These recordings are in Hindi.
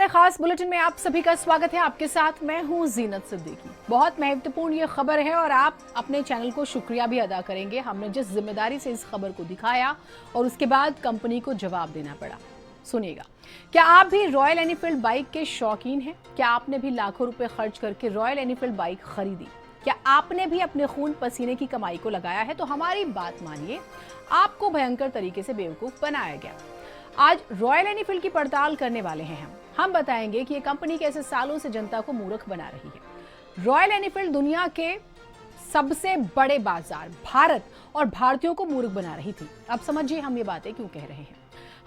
हमारे खास बुलेटिन में आप सभी का स्वागत है। आपके साथ मैं हूं जीनत सिद्दीकी। बहुत महत्वपूर्ण ये खबर है और आप अपने चैनल को शुक्रिया भी अदा करेंगे। हमने जिस जिम्मेदारी से इस खबर को दिखाया और उसके बाद कंपनी को जवाब देना पड़ा। सुनिएगा, क्या आप भी रॉयल एनफील्ड बाइक के शौकीन हैं? क्या आपने भी लाखों रुपए खर्च करके रॉयल एनफील्ड बाइक खरीदी? क्या आपने भी अपने खून पसीने की कमाई को लगाया है? तो हमारी बात मानिए, आपको भयंकर तरीके से बेवकूफ बनाया गया। आज रॉयल एनफील्ड की पड़ताल करने वाले हैं हम बताएंगे कि ये कंपनी कैसे सालों से जनता को मूर्ख बना रही है। रॉयल एनफील्ड दुनिया के सबसे बड़े बाजार भारत और भारतीयों को मूर्ख बना रही थी। अब समझिए हम ये बातें क्यों कह रहे हैं।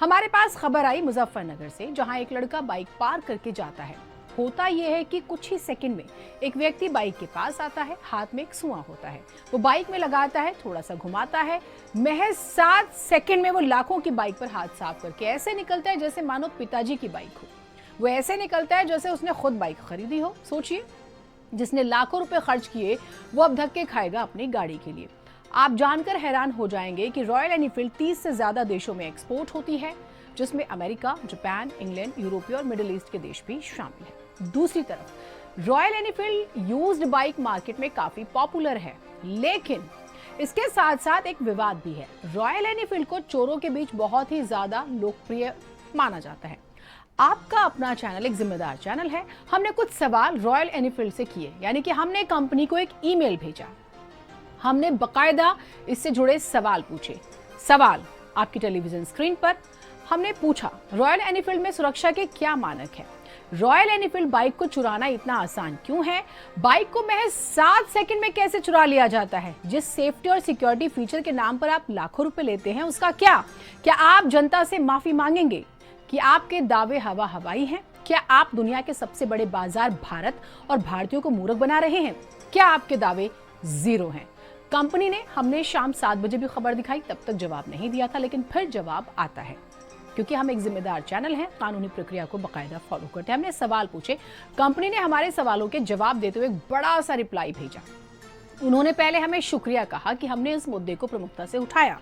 हमारे पास खबर आई मुजफ्फरनगर से, जहां एक लड़का बाइक पार्क करके जाता है। होता यह है कि कुछ ही सेकंड में एक व्यक्ति बाइक के पास आता है, हाथ में एक सुआ होता है, वो बाइक में लगाता है, थोड़ा सा घुमाता है, महज 7 सेकंड में वो लाखों की बाइक पर हाथ साफ करके ऐसे निकलता है जैसे मानो पिताजी की बाइक हो। वो ऐसे निकलता है जैसे उसने खुद बाइक खरीदी हो। सोचिए, जिसने लाखों रुपए खर्च किए वो अब धक्के खाएगा अपनी गाड़ी के लिए। आप जानकर हैरान हो जाएंगे कि रॉयल एनफील्ड 30 से ज्यादा देशों में एक्सपोर्ट होती है, जिसमें अमेरिका, जापान, इंग्लैंड, यूरोपीय और मिडिल ईस्ट के देश भी शामिल हैं। दूसरी तरफ royal Enfield used bike market में काफी पॉपुलर है, लेकिन इसके साथ साथ एक विवाद भी है। रॉयल एनफील्ड को चोरों के बीच बहुत ही ज्यादा लोकप्रिय माना जाता है। आपका अपना चैनल एक जिम्मेदार चैनल है। हमने कुछ सवाल रॉयल एनफील्ड से किए, यानी कि हमने कंपनी को एक ईमेल भेजा। हमने बकायदा इससे जुड़े सवाल पूछे। सवाल आपकी टेलीविजन स्क्रीन पर। हमने पूछा, रॉयल एनफील्ड में सुरक्षा के क्या मानक हैं? रॉयल एनफील्ड बाइक को चुराना इतना आसान क्यों है? बाइक को महज 7 सेकंड में कैसे चुरा लिया जाता है? जिस सेफ्टी और सिक्योरिटी फीचर के नाम पर आप लाखों रुपए लेते हैं, उसका क्या आप जनता से माफी मांगेंगे कि आपके दावे हवा हवाई हैं? क्या आप दुनिया के सबसे बड़े बाजार भारत और भारतीयों को मूर्ख बना रहे हैं? क्या आपके दावे जीरो हैं? कंपनी ने हमने शाम 7 बजे भी खबर दिखाई, तब तक जवाब नहीं दिया था, लेकिन फिर जवाब आता है क्योंकि हम एक जिम्मेदार चैनल हैं, कानूनी प्रक्रिया को बकायदा फॉलो करते हैं। हमने सवाल पूछे, कंपनी ने हमारे सवालों के जवाब देते हुए एक बड़ा सा रिप्लाई भेजा। उन्होंने पहले हमें शुक्रिया कहा कि हमने इस मुद्दे को प्रमुखता से उठाया।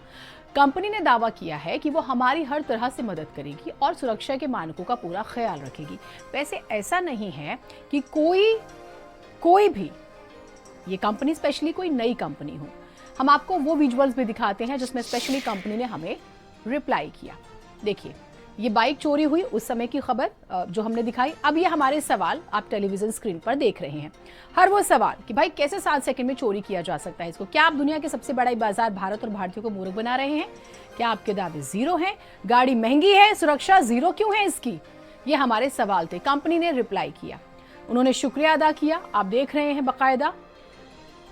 कंपनी ने दावा किया है कि वो हमारी हर तरह से मदद करेगी और सुरक्षा के मानकों का पूरा ख्याल रखेगी। वैसे ऐसा नहीं है कि कोई भी ये कंपनी स्पेशली कोई नई कंपनी हो। हम आपको वो विजुअल्स भी दिखाते हैं जिसमें स्पेशली कंपनी ने हमें रिप्लाई किया। देखिए, ये बाइक चोरी हुई उस समय की खबर जो हमने दिखाई। अब ये हमारे सवाल आप टेलीविजन स्क्रीन पर देख रहे हैं। हर वो सवाल कि भाई कैसे 7 सेकंड में चोरी किया जा सकता है इसको? क्या आप दुनिया के सबसे बड़ा बाजार भारत और भारतीयों को मूर्ख बना रहे हैं? क्या आपके दावे जीरो हैं? गाड़ी महंगी है, सुरक्षा जीरो क्यों है इसकी? ये हमारे सवाल थे। कंपनी ने रिप्लाई किया, उन्होंने शुक्रिया अदा किया, आप देख रहे हैं बकायदा।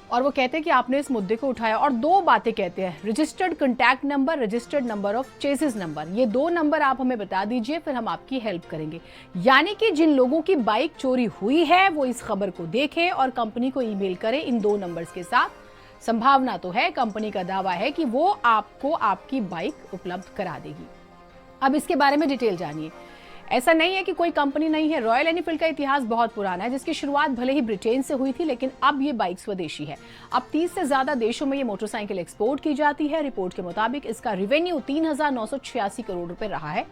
और वो कहते हैं कि आपने इस मुद्दे को उठाया और 2 बातें कहते हैं, registered contact number, registered number of chassis number. ये 2 नंबर आप हमें बता दीजिए, फिर हम आपकी हेल्प करेंगे। यानी कि जिन लोगों की बाइक चोरी हुई है वो इस खबर को देखें और कंपनी को ईमेल करें इन 2 नंबर्स के साथ। संभावना तो है, कंपनी का दावा है कि वो आपको आपकी बाइक उपलब्ध करा देगी। अब इसके बारे में डिटेल जानिए। ऐसा नहीं है कि कोई कंपनी नहीं है। रॉयल एनफील्ड का इतिहास बहुत पुराना है, जिसकी शुरुआत भले ही ब्रिटेन से हुई थी, लेकिन अब ये बाइक स्वदेशी है। अब 30 से ज्यादा देशों में ये मोटरसाइकिल एक्सपोर्ट की जाती है। रिपोर्ट के मुताबिक इसका रेवेन्यू 3,986 करोड़ रुपए रहा है।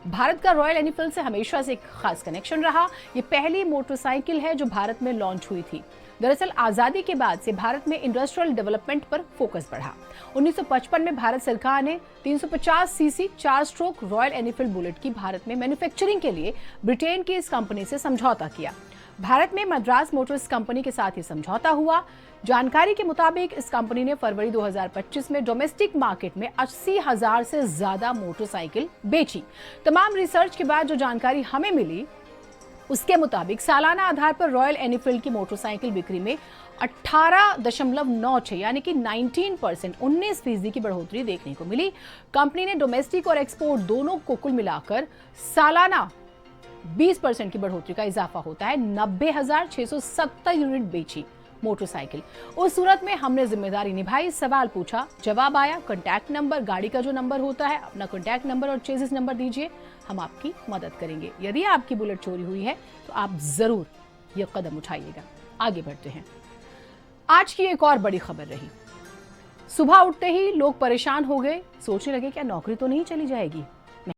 भारत का रॉयल एनफील्ड से हमेशा से एक खास कनेक्शन रहा। ये पहली मोटरसाइकिल है जो भारत में लॉन्च हुई थी। दरअसल आजादी के बाद से भारत में इंडस्ट्रियल डेवलपमेंट पर फोकस बढ़ा। 1955 में भारत सरकार ने 350 CC 4 stroke royal Enfield bullet की भारत में मैन्युफैक्चरिंग के लिए ब्रिटेन की इस कंपनी से समझौता किया। भारत में मद्रास मोटर्स कंपनी के साथ ही समझौता हुआ। जानकारी के मुताबिक इस कंपनी ने फरवरी 2025 में डोमेस्टिक मार्केट में 80,000 से ज्यादा मोटरसाइकिल बेची। तमाम रिसर्च के बाद जो जानकारी हमें मिली उसके मुताबिक सालाना आधार पर रॉयल एनफील्ड की मोटरसाइकिल बिक्री में 18.96 यानी कि 19% की बढ़ोतरी देखने को मिली। कंपनी ने डोमेस्टिक और एक्सपोर्ट दोनों को कुल मिलाकर सालाना 20% की बढ़ोतरी का इजाफा होता है। 90,670 यूनिट बेची मोटरसाइकिल। उस सूरत में हमने जिम्मेदारी निभाई, सवाल पूछा, जवाब आया। कॉन्टैक्ट नंबर, गाड़ी का जो नंबर होता है, अपना कॉन्टैक्ट नंबर और चेसिस नंबर दीजिए, हम आपकी मदद करेंगे। यदि आपकी बुलेट चोरी हुई है तो आप जरूर ये कदम उठाइएगा। आगे बढ़ते हैं। आज की एक और बड़ी खबर रही। सुबह उठते ही लोग परेशान हो गए, सोचने लगे क्या नौकरी तो नहीं चली जाएगी।